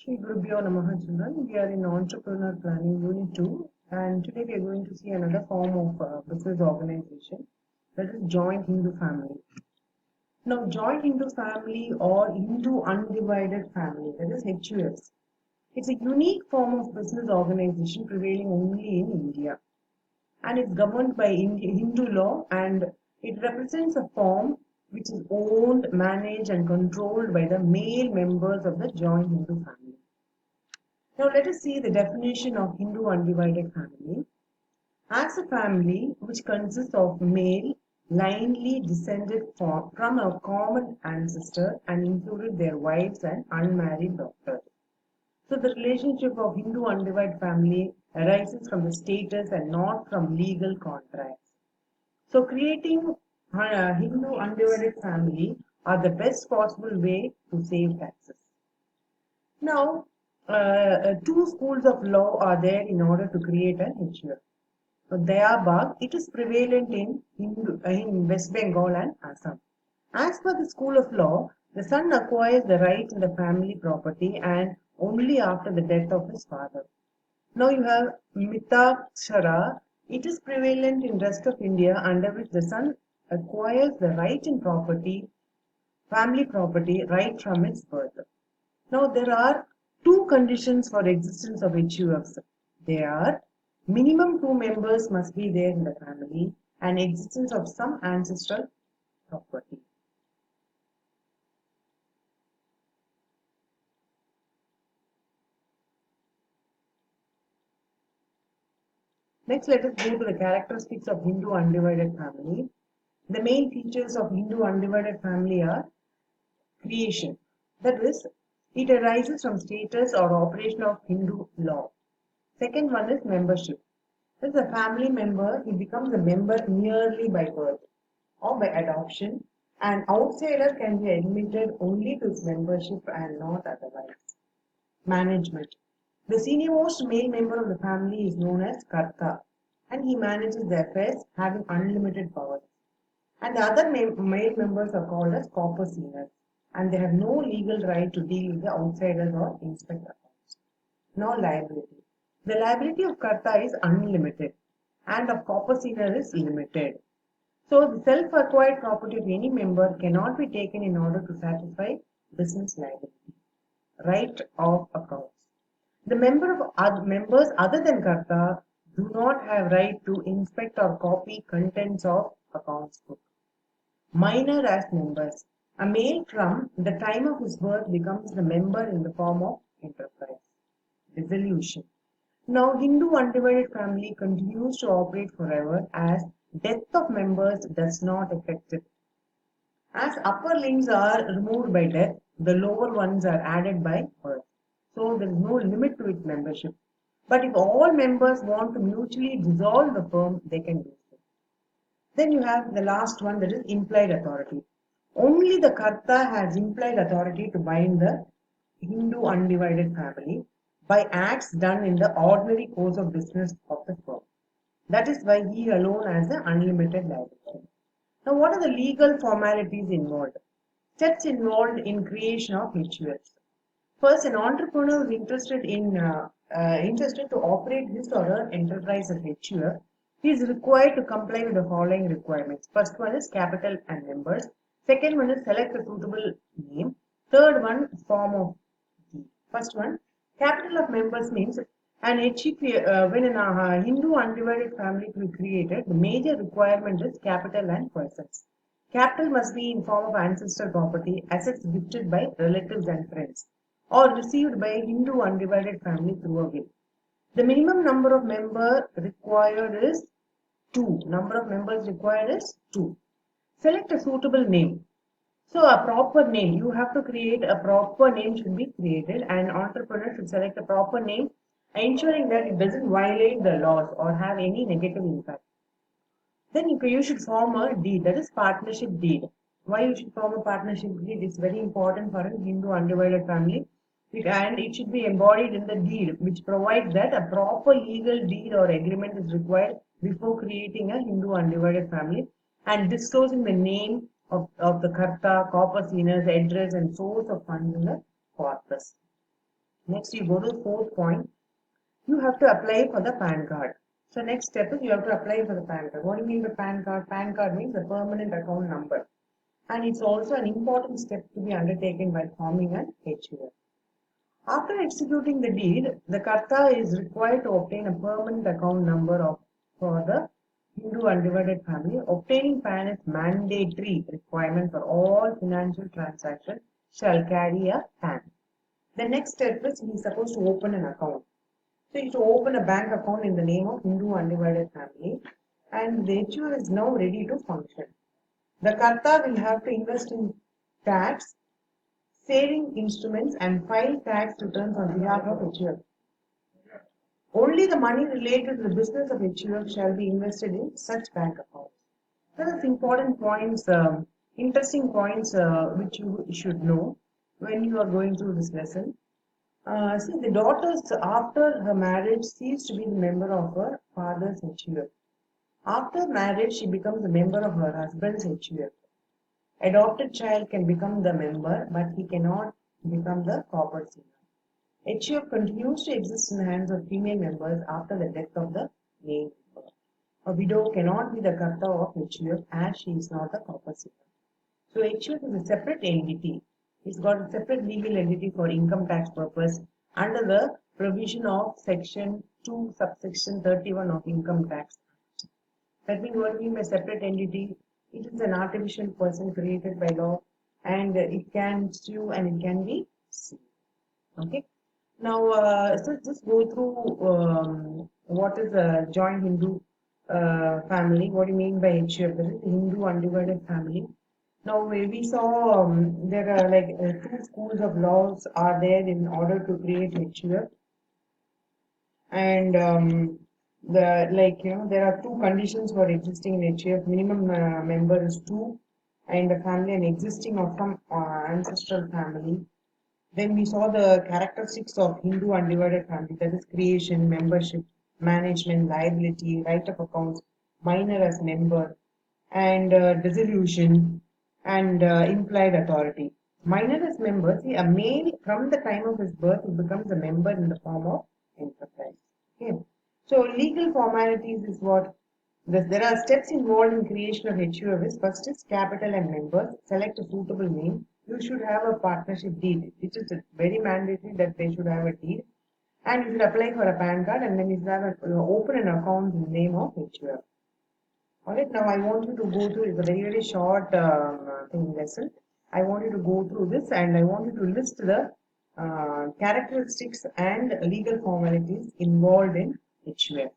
Shri Gurubhyo Namaha children. We are in Entrepreneur Planning Unit 2 and today we are going to see another form of business organization, that is Joint Hindu Family. Now Joint Hindu Family or Hindu Undivided Family, that is HUF. It's a unique form of business organization prevailing only in India and it's governed by Hindu law and it represents a form which is owned, managed and controlled by the male members of the joint Hindu family. Now let us see the definition of Hindu undivided family. As a family which consists of male lineally descended from a common ancestor and included their wives and unmarried daughters. So the relationship of Hindu undivided family arises from the status and not from legal contracts. So creating Hindu undivided family are the best possible way to save taxes. Now, two schools of law are there in order to create an HUF. So Dayabag, it is prevalent in West Bengal and Assam. As per the school of law, the son acquires the right in the family property and only after the death of his father. Now you have Mitakshara. It is prevalent in rest of India, under which the son acquires the right in property, family property, right from its birth. Now there are two conditions for existence of HUFs. They are minimum 2 members must be there in the family and existence of some ancestral property. Next, let us go to the characteristics of Hindu undivided family. The main features of Hindu undivided family are creation. That is, it arises from status or operation of Hindu law. Second one is membership. As a family member, he becomes a member merely by birth or by adoption. An outsider can be admitted only to its membership and not otherwise. Management. The senior-most male member of the family is known as Karta and he manages the affairs having unlimited powers. And the other male members are called as corpuscles and they have no legal right to deal with the outsiders or inspect accounts. Now liability. The liability of Karta is unlimited and of corpuscle is limited. So the self-acquired property of any member cannot be taken in order to satisfy business liability. Right of accounts. The members other than Karta do not have right to inspect or copy contents of accounts book. Minor as members. A male from the time of his birth becomes the member in the form of enterprise. Dissolution. Now Hindu undivided family continues to operate forever as death of members does not affect it. As upper limbs are removed by death, the lower ones are added by birth. So there is no limit to its membership. But if all members want to mutually dissolve the firm, they can do so. Then you have the last one, that is implied authority. Only the Karta has implied authority to bind the Hindu undivided family by acts done in the ordinary course of business of the firm. That is why he alone has the unlimited liability. Now, what are the legal formalities involved? Steps involved in creation of HUFs. First, an entrepreneur is interested to operate his or her enterprise as HUF. He is required to comply with the following requirements. First one is capital and members. Second one is select a suitable name. Third one, form of deed. First one, capital of members means an HUF, when a Hindu undivided family to be created, the major requirement is capital and persons. Capital must be in form of ancestral property, assets gifted by relatives and friends, or received by a Hindu undivided family through a will. The minimum number of members required is 2. Number of members required is 2. Select a suitable name. So a proper name, you have to create a proper name should be created and entrepreneur should select a proper name ensuring that it doesn't violate the laws or have any negative impact. Then you should form a deed, that is partnership deed. Why you should form a partnership deed is very important for a Hindu undivided family and it should be embodied in the deed which provides that a proper legal deed or agreement is required before creating a Hindu undivided family and disclosing the name of the Karta, corpus owners, address and source of funds in the corpus. Next, you go to the fourth point. You have to apply for the PAN card. So next step is you have to apply for the PAN card. What do you mean by PAN card? PAN card means a permanent account number. And it's also an important step to be undertaken by forming an HUF. After executing the deed, the Karta is required to obtain a permanent account number for the Hindu undivided family. Obtaining PAN is mandatory requirement for all financial transactions shall carry a PAN. The next step is he is supposed to open an account. So you to open a bank account in the name of Hindu undivided family, and the HUF is now ready to function. The Karta will have to invest in tax, saving instruments and file tax returns on behalf of HUF. Only the money related to the business of HUF shall be invested in such bank accounts. There are important points, interesting points which you should know when you are going through this lesson. See, the daughter, after her marriage, ceased to be the member of her father's HUF. After marriage, she becomes a member of her husband's HUF. Adopted child can become the member, but he cannot become the corporate senior. HUF continues to exist in the hands of female members after the death of the male member. A widow cannot be the Karta of HUF as she is not the corporate senior. So HUF is a separate entity. It's got a separate legal entity for income tax purpose under the provision of section 2 subsection 31 of income tax. That means what we mean by separate entity? It is an artificial person created by law, and it can sue and it can be sued. Okay. Now, so just go through what is a joint Hindu family. What do you mean by HUF? That is Hindu undivided family. Now we saw there are like two schools of laws are there in order to create HUF, and there are two conditions for existing in HUF. Minimum member is 2 and the family and existing of some ancestral family. Then we saw the characteristics of Hindu undivided family, that is creation, membership, management, liability, right of accounts, minor as member, and dissolution and implied authority. Minor as member, see, a male from the time of his birth he becomes a member in the form of enterprise. Okay. So legal formalities is what there are steps involved in creation of HUF. First is capital and members. Select a suitable name. You should have a partnership deed. It is very mandatory that they should have a deed. And you should apply for a PAN card, and then you should have open an account in the name of HUF. Alright, now I want you to go through, it's a very, very short lesson. I want you to go through this and I want you to list the characteristics and legal formalities involved in HUF.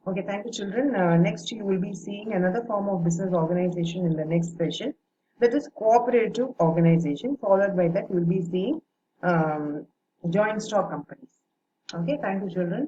Okay, thank you children. Next you will be seeing another form of business organization in the next session. That is cooperative organization. Followed by that you will be seeing joint stock companies. Okay, thank you children.